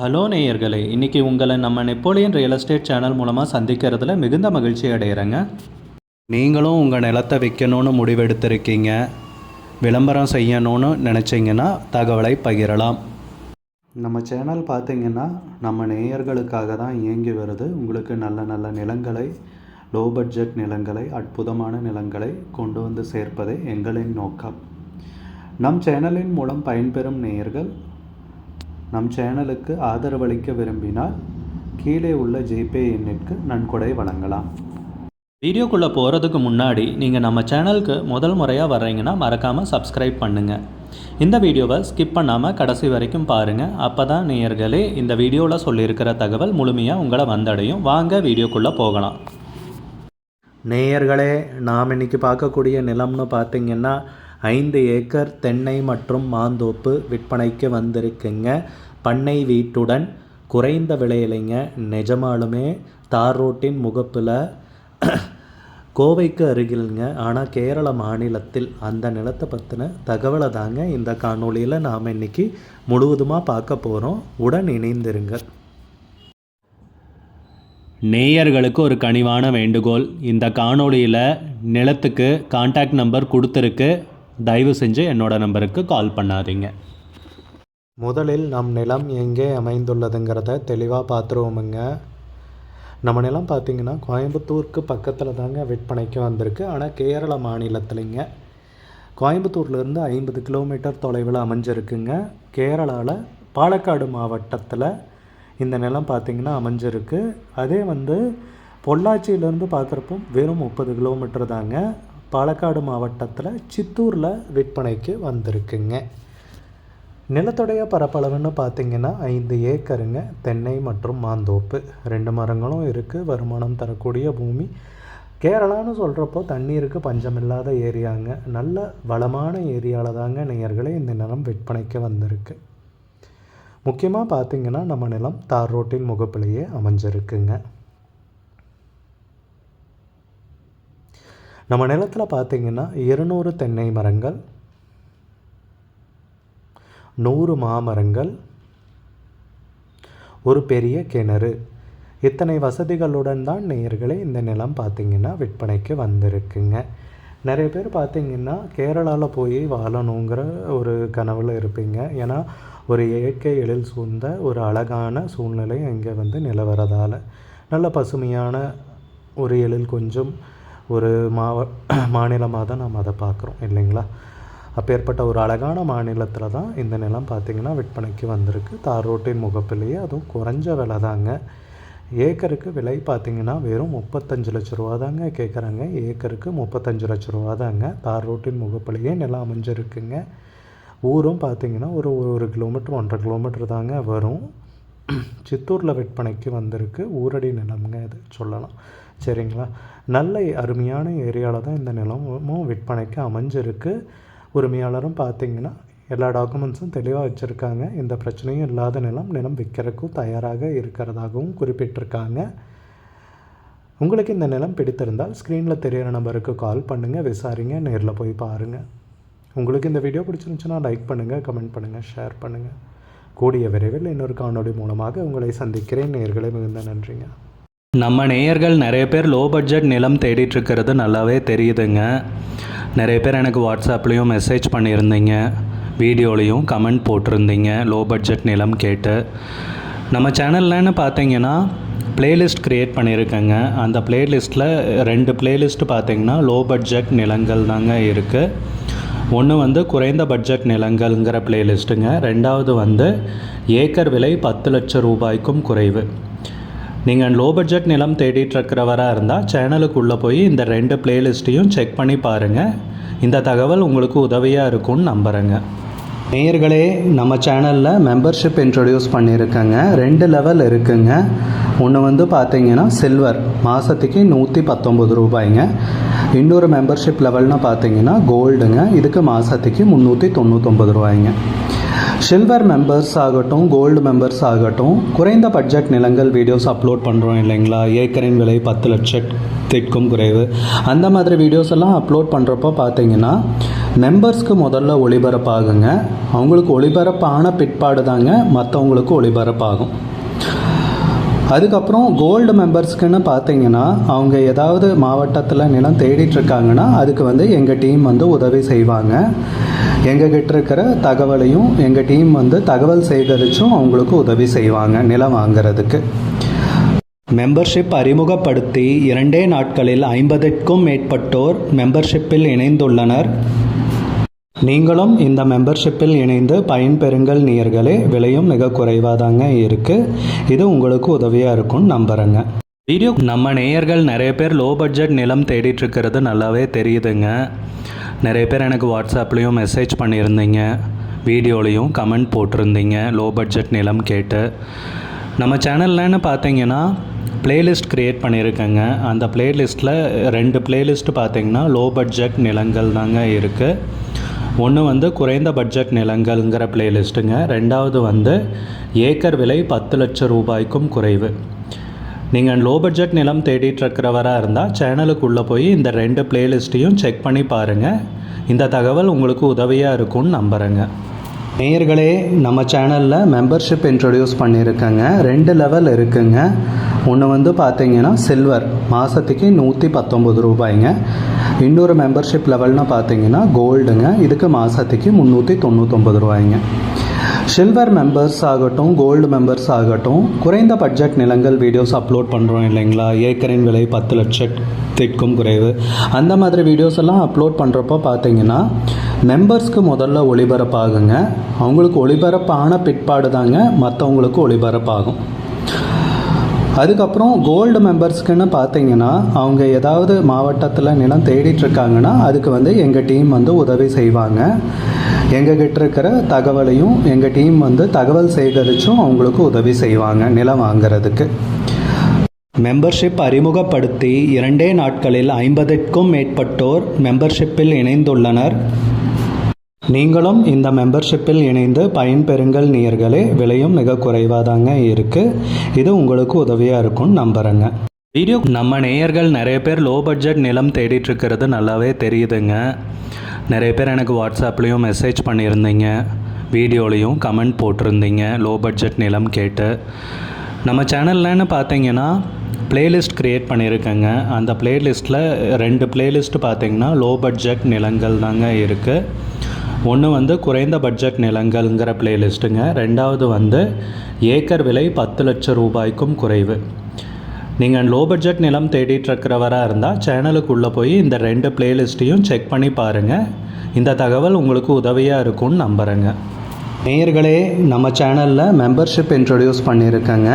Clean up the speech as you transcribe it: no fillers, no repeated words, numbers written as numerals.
Hello நேயர்களே, இன்றைக்கி உங்களை நம்ம நெப்போலியன் ரியல் எஸ்டேட் சேனல் மூலமாக சந்திக்கிறதுல மிகுந்த மகிழ்ச்சி அடைகிறேங்க. நீங்களும் உங்கள் நிலத்தை விற்கணும்னு முடிவெடுத்திருக்கீங்க, விளம்பரம் செய்யணும்னு நினச்சிங்கன்னா தகவலை பகிரலாம். நம்ம சேனல் பார்த்திங்கன்னா நம்ம நேயர்களுக்காக தான் இயங்கி வருது. உங்களுக்கு நல்ல நல்ல நிலங்களை, லோ பட்ஜெட் நிலங்களை, அற்புதமான நிலங்களை கொண்டு வந்து சேர்ப்பதே எங்களின் நோக்கம். நம் சேனலின் மூலம் பயன்பெறும் நேயர்கள் நம் சேனலுக்கு ஆதரவளிக்க விரும்பினால் கீழே உள்ள ஜிபே எண்ணிற்கு நன்கொடை வழங்கலாம். வீடியோக்குள்ளே போகிறதுக்கு முன்னாடி நீங்கள் நம்ம சேனலுக்கு முதல் முறையாக வர்றீங்கன்னா மறக்காமல் சப்ஸ்கிரைப் பண்ணுங்கள். இந்த வீடியோவை ஸ்கிப் பண்ணாமல் கடைசி வரைக்கும் பாருங்கள். அப்போ தான் நேயர்களே இந்த வீடியோவில் சொல்லியிருக்கிற தகவல் முழுமையாக உங்களை வந்தடையும். வாங்க வீடியோக்குள்ளே போகலாம். நேயர்களே, நாம் இன்றைக்கி பார்க்கக்கூடிய நிலம்னு பார்த்திங்கன்னா 5 ஏக்கர் தென்னை மற்றும் மாந்தோப்பு விற்பனைக்கு வந்திருக்குங்க. பண்ணை வீட்டுடன் குறைந்த விலையிலைங்க. நிஜமாலுமே தார் ரோட்டின் முகப்பில் கோவைக்கு அருகில்ங்க. ஆனால் கேரள மாநிலத்தில் அந்த நிலத்தை பற்றின தகவலை தாங்க இந்த காணொளியில் நாம் இன்றைக்கி முழுவதுமாக பார்க்க போகிறோம். உடன் இணைந்திருங்கள். நேயர்களுக்கு ஒரு கனிவான வேண்டுகோள், இந்த காணொளியில் நிலத்துக்கு கான்டாக்ட் நம்பர் கொடுத்துருக்கு. தயவு செஞ்சு என்னோட நம்பருக்கு கால் பண்ணாதீங்க. முதலில் நம் நிலம் எங்கே அமைந்துள்ளதுங்கிறத தெளிவாக பார்த்துருவோமுங்க. நம்ம நிலம் பார்த்திங்கன்னா கோயம்புத்தூருக்கு பக்கத்தில் தாங்க விற்பனைக்கு வந்திருக்கு. ஆனால் கேரள மாநிலத்துலேங்க. கோயம்புத்தூர்லேருந்து 50 கிலோமீட்டர் தொலைவில் அமைஞ்சிருக்குங்க. கேரளாவில் பாலக்காடு மாவட்டத்தில் இந்த நிலம் பார்த்திங்கன்னா அமைஞ்சிருக்கு. அதே பொள்ளாச்சியிலேருந்து பார்க்குறப்போ வெறும் 30 கிலோமீட்டர் தாங்க. பாலக்காடு மாவட்டத்தில் சித்தூரில் விற்பனைக்கு வந்திருக்குங்க. நிலத்துடைய பரப்பளவுன்னு பார்த்திங்கன்னா 5 ஏக்கருங்க. தென்னை மற்றும் மாந்தோப்பு 2 மரங்களும் இருக்குது. வருமானம் தரக்கூடிய பூமி. கேரளான்னு சொல்கிறப்போ தண்ணீருக்கு பஞ்சமில்லாத ஏரியாங்க. நல்ல வளமான ஏரியாவில் தாங்க நேயர்களே இந்த நிலம் விற்பனைக்கு வந்திருக்கு. முக்கியமாக பார்த்திங்கன்னா நம்ம நிலம் தார் ரோட்டின் முகப்பிலேயே அமைஞ்சிருக்குங்க. நம்ம நிலத்தில் பார்த்திங்கன்னா 200 தென்னை மரங்கள், 100 மாமரங்கள், ஒரு பெரிய கிணறு, இத்தனை வசதிகளுடன் தான் நேயர்களே இந்த நிலம் பார்த்திங்கன்னா விற்பனைக்கு வந்திருக்குங்க. நிறைய பேர் பார்த்திங்கன்னா கேரளாவில் போய் வாழணுங்கிற ஒரு கனவில் இருப்பீங்க. ஏன்னா ஒரு இயற்கை எழில் சூழ்ந்த ஒரு அழகான சூழ்நிலை இங்கே நிலவரதால் நல்ல பசுமையான ஒரு எழில் கொஞ்சம் ஒரு மாநிலமாக தான் நாம் அதை பார்க்குறோம் இல்லைங்களா. அப்பேற்பட்ட ஒரு அழகான மாநிலத்தில் தான் இந்த நிலம் பார்த்திங்கன்னா விற்பனைக்கு வந்திருக்கு. தார் ரோட்டின் முகப்பிலேயே, அதுவும் குறைஞ்ச விலை தாங்க. ஏக்கருக்கு விலை பார்த்திங்கன்னா வெறும் 35 லட்ச ரூபா தாங்க கேட்குறாங்க. ஏக்கருக்கு 35 லட்ச ரூபா தாங்க. தார் ரோட்டின் முகப்பிலேயே நிலம் அமைஞ்சிருக்குங்க. ஊரும் பார்த்திங்கன்னா ஒரு கிலோமீட்டர் 1.5 கிலோமீட்டர் தாங்க வரும். சித்தூரில் விற்பனைக்கு வந்திருக்கு. ஊரடி நிலம்ங்க இது சொல்லலாம். சரிங்களா. நல்ல அருமையான ஏரியாவில் தான் இந்த நிலமும் விற்பனைக்கு அமைஞ்சிருக்கு. உரிமையாளரும் பார்த்திங்கன்னா எல்லா டாக்குமெண்ட்ஸும் தெளிவாக வச்சுருக்காங்க. எந்த பிரச்சனையும் இல்லாத நிலம் விற்கிறதுக்கும் தயாராக இருக்கிறதாகவும் குறிப்பிட்டிருக்காங்க. உங்களுக்கு இந்த நிலம் பிடித்திருந்தால் ஸ்க்ரீனில் தெரிகிற நம்பருக்கு கால் பண்ணுங்கள், விசாரிங்க, நேரில் போய் பாருங்கள். உங்களுக்கு இந்த வீடியோ பிடிச்சிருந்துச்சுன்னா லைக் பண்ணுங்கள், கமெண்ட் பண்ணுங்கள், ஷேர் பண்ணுங்கள். கூடிய விரைவில் இன்னொரு காணொளி மூலமாக உங்களை சந்திக்கிறேன். நேயர்களே, மிகுந்த நன்றிங்க. நம்ம நேயர்கள் நிறைய பேர் லோ பட்ஜெட் நிலம் தேடிட்டுருக்கிறது நல்லாவே தெரியுதுங்க. நிறைய பேர் எனக்கு வாட்ஸ்அப்லேயும் மெசேஜ் பண்ணியிருந்தீங்க, வீடியோலையும் கமெண்ட் போட்டிருந்தீங்க லோ பட்ஜெட் நிலம் கேட்டு. நம்ம சேனல்லன்னு பார்த்தீங்கன்னா ப்ளேலிஸ்ட் க்ரியேட் பண்ணியிருக்கேங்க. அந்த ப்ளேலிஸ்ட்டில் 2 ப்ளேலிஸ்ட் பார்த்திங்கன்னா லோ பட்ஜெட் நிலங்கள் தாங்க இருக்குது. ஒன்று குறைந்த பட்ஜெட் நிலங்கள்ங்கிற ப்ளேலிஸ்ட்டுங்க. ரெண்டாவது ஏக்கர் விலை 10 லட்சம் ரூபாய்க்கும் குறைவு. நீங்கள் லோ பட்ஜெட் நிலம் தேடிட்டுருக்கிறவராக இருந்தால் சேனலுக்குள்ளே போய் இந்த 2 ப்ளேலிஸ்ட்டையும் செக் பண்ணி பாருங்கள். இந்த தகவல் உங்களுக்கு உதவியாக இருக்கும்னு நம்புகிறேங்க. நேயர்களே, நம்ம சேனலில் மெம்பர்ஷிப் இன்ட்ரடியூஸ் பண்ணியிருக்கேங்க. 2 லெவல் இருக்குங்க. ஒன்று பார்த்திங்கன்னா சில்வர், மாதத்துக்கு 119 ரூபாய்ங்க. இன்னொரு மெம்பர்ஷிப் லெவல்னால் பார்த்திங்கன்னா கோல்டுங்க. இதுக்கு மாதத்துக்கு 399 ரூபாய்ங்க. சில்வர் மெம்பர்ஸ் ஆகட்டும், கோல்டு மெம்பர்ஸ் ஆகட்டும், குறைந்த பட்ஜெட் நிலங்கள் வீடியோஸ் அப்லோட் பண்ணுறோம் இல்லைங்களா, ஏக்கரின் விலை 10 லட்சத்திற்கும் குறைவு, அந்த மாதிரி வீடியோஸ் எல்லாம் அப்லோட் பண்ணுறப்போ பார்த்தீங்கன்னா மெம்பர்ஸ்க்கு முதல்ல ஒளிபரப்பாகுங்க. அவங்களுக்கு ஒளிபரப்பான பிற்பாடு தாங்க மற்றவங்களுக்கு ஒளிபரப்பாகும். அதுக்கப்புறம் கோல்டு மெம்பர்ஸ்க்குன்னு பார்த்தீங்கன்னா அவங்க ஏதாவது மாவட்டத்தில் நிலம் தேடிட்டுருக்காங்கன்னா அதுக்கு எங்கள் டீம் உதவி செய்வாங்க. எங்ககிட்ட இருக்கிற தகவலையும் எங்கள் டீம் தகவல் சேகரித்தும் அவங்களுக்கு உதவி செய்வாங்க நிலம் வாங்கிறதுக்கு. மெம்பர்ஷிப் அறிமுகப்படுத்தி 2 நாட்களில் 50க்கும் மேற்பட்டோர் மெம்பர்ஷிப்பில் இணைந்துள்ளனர். நீங்களும் இந்த மெம்பர்ஷிப்பில் இணைந்து பயன்பெறுங்கள் நேயர்களே. விலையும் மிக குறைவாக தாங்க இருக்குது. இது உங்களுக்கு உதவியாக இருக்கும்னு நம்புகிறேங்க. வீடியோ நம்ம நேயர்கள் நிறைய பேர் லோ பட்ஜெட் நிலம் தேடிட்டுருக்கிறது நல்லாவே தெரியுதுங்க. நிறைய பேர் எனக்கு வாட்ஸ்அப்லேயும் மெசேஜ் பண்ணியிருந்தீங்க, வீடியோலையும் கமெண்ட் போட்டிருந்தீங்க லோ பட்ஜெட் நிலம் கேட்டு. நம்ம சேனல்லன்னு பார்த்தீங்கன்னா பிளேலிஸ்ட் க்ரியேட் பண்ணியிருக்கேங்க. அந்த பிளேலிஸ்ட்டில் 2 பிளேலிஸ்ட்டு பார்த்தீங்கன்னா லோ பட்ஜெட் நிலங்கள் தாங்க இருக்குது. ஒன்று குறைந்த பட்ஜெட் நிலங்கள்ங்கிற பிளேலிஸ்ட்டுங்க. ரெண்டாவது ஏக்கர் விலை 10 லட்சம் ரூபாய்க்கும் குறைவு. நீங்கள் லோ பட்ஜெட் நிலம் தேடிட்டுருக்கிறவராக இருந்தால் சேனலுக்குள்ளே போய் இந்த 2 பிளேலிஸ்ட்டையும் செக் பண்ணி பாருங்கள். இந்த தகவல் உங்களுக்கு உதவியாக இருக்கும்னு நம்புகிறேங்க. நேயர்களே, நம்ம சேனலில் மெம்பர்ஷிப் இன்ட்ரடியூஸ் பண்ணியிருக்கேங்க. 2 லெவல் இருக்குங்க. ஒன்று பார்த்தீங்கன்னா சில்வர், மாதத்துக்கு 119 ரூபாய்ங்க. இன்னொரு மெம்பர்ஷிப் லெவல்னு பார்த்தீங்கன்னா கோல்டுங்க, இதுக்கு மாதத்துக்கு 399 ரூபாய்ங்க. சில்வர் மெம்பர்ஸ் ஆகட்டும், கோல்டு மெம்பர்ஸ் ஆகட்டும், குறைந்த பட்ஜெட் நிலங்கள் வீடியோஸ் அப்லோட் பண்ணுறோம் இல்லைங்களா, ஏக்கரின் விலை 10 லட்சத்திற்கும் குறைவு, அந்த மாதிரி வீடியோஸ் எல்லாம் அப்லோட் பண்ணுறப்போ பார்த்தீங்கன்னா மெம்பர்ஸ்க்கு முதல்ல ஒளிபரப்பாகுங்க. அவங்களுக்கு ஒளிபரப்பான பிற்பாடு தாங்க மற்றவங்களுக்கு ஒளிபரப்பாகும். அதுக்கப்புறம் கோல்டு மெம்பர்ஸ்க்குன்னு பார்த்தீங்கன்னா அவங்க ஏதாவது மாவட்டத்தில் நிலம் தேடிட்டுருக்காங்கன்னா அதுக்கு எங்கள் டீம் உதவி செய்வாங்க. எங்ககிட்ட இருக்கிற தகவலையும் எங்கள் டீம் தகவல் சேகரித்தும் அவங்களுக்கு உதவி செய்வாங்க நிலம் வாங்கிறதுக்கு. மெம்பர்ஷிப் அறிமுகப்படுத்தி 2 நாட்களில் 50க்கும் மேற்பட்டோர் மெம்பர்ஷிப்பில் இணைந்துள்ளனர். நீங்களும் இந்த மெம்பர்ஷிப்பில் இணைந்து பயன்பெறுங்கள் நேயர்களே. விலையும் மிக குறைவாக தாங்க இருக்குது. இது உங்களுக்கு உதவியாக இருக்கும்னு நம்புகிறேங்க. வீடியோ நம்ம நேயர்கள் நிறைய பேர் லோ பட்ஜெட் நிலம் தேடிட்டுருக்கிறது நல்லாவே தெரியுதுங்க. நிறைய பேர் எனக்கு வாட்ஸ்அப்லேயும் மெசேஜ் பண்ணியிருந்தீங்க, வீடியோலையும் கமெண்ட் போட்டிருந்தீங்க லோ பட்ஜெட் நிலம் கேட்டு. நம்ம சேனல்லன்னு பார்த்தீங்கன்னா பிளேலிஸ்ட் க்ரியேட் பண்ணியிருக்கேங்க. அந்த பிளேலிஸ்ட்டில் 2 பிளேலிஸ்ட்டு பார்த்தீங்கன்னா லோ பட்ஜெட் நிலங்கள் தாங்க இருக்குது. ஒன்று குறைந்த பட்ஜெட் நிலங்கள்ங்கிற பிளேலிஸ்ட்டுங்க. ரெண்டாவது ஏக்கர் விலை 10 லட்சம் ரூபாய்க்கும் குறைவு. நீங்கள் லோ பட்ஜெட் நிலம் தேடிட்டுருக்கிறவராக இருந்தால் சேனலுக்குள்ளே போய் இந்த 2 பிளேலிஸ்ட்டையும் செக் பண்ணி பாருங்கள். இந்த தகவல் உங்களுக்கு உதவியாக இருக்கும்னு நம்புகிறேங்க. நேயர்களே, நம்ம சேனலில் மெம்பர்ஷிப் இன்ட்ரடியூஸ் பண்ணியிருக்கேங்க.